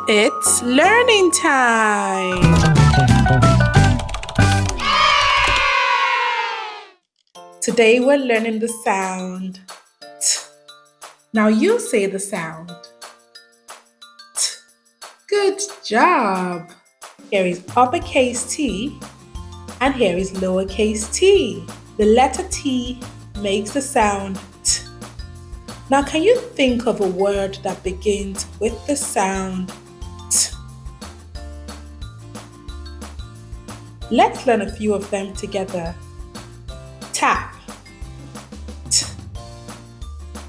It's learning time! Today we're learning the sound T. Now you say the sound T. Good job! Here is uppercase T and here is lowercase t. The letter T makes the sound T. Now can you think of a word that begins with the sound T? Let's learn a few of them together. Tap, T,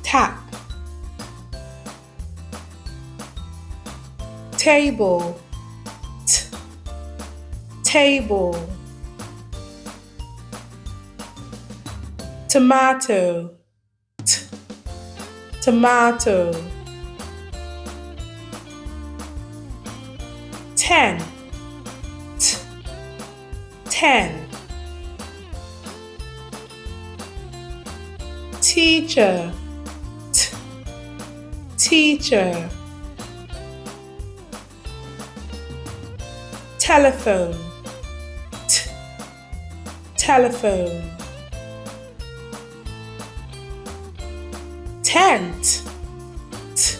tap. Table, T, table. Tomato, T, tomato. Ten, T, ten. Teacher, T, teacher. Telephone, T, telephone. Tent, T,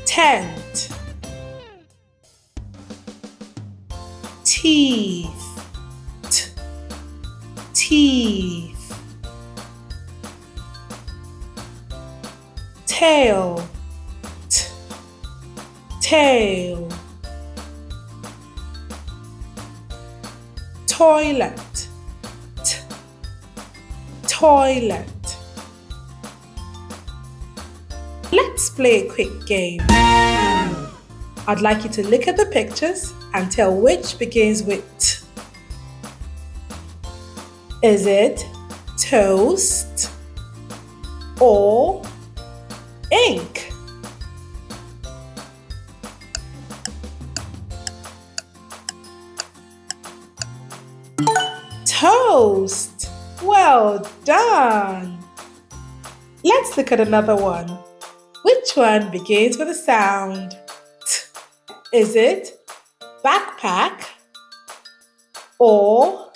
tent. Teeth, T, teeth. Tail, T, tail. Toilet, T, toilet. Let's play a quick game. I'd like you to look at the pictures and tell which begins with T. Is it toast or ink? Toast! Well done! Let's look at another one. Which one begins with a sound T? Is it backpack or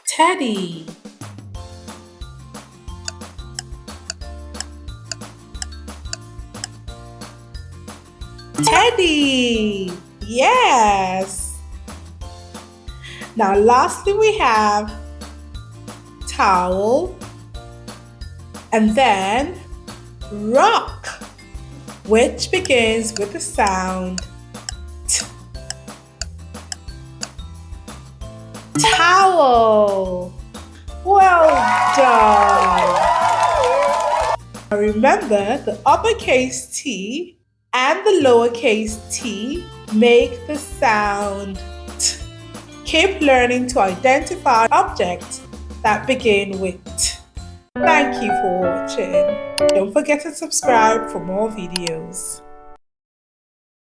teddy? Teddy! Yes! Now lastly we have towel and then rock, which begins with the sound T. Towel! Well done! Now remember, the uppercase T and the lowercase t make the sound T. Keep learning to identify objects that begin with T. Thank you for watching. Don't forget to subscribe for more videos.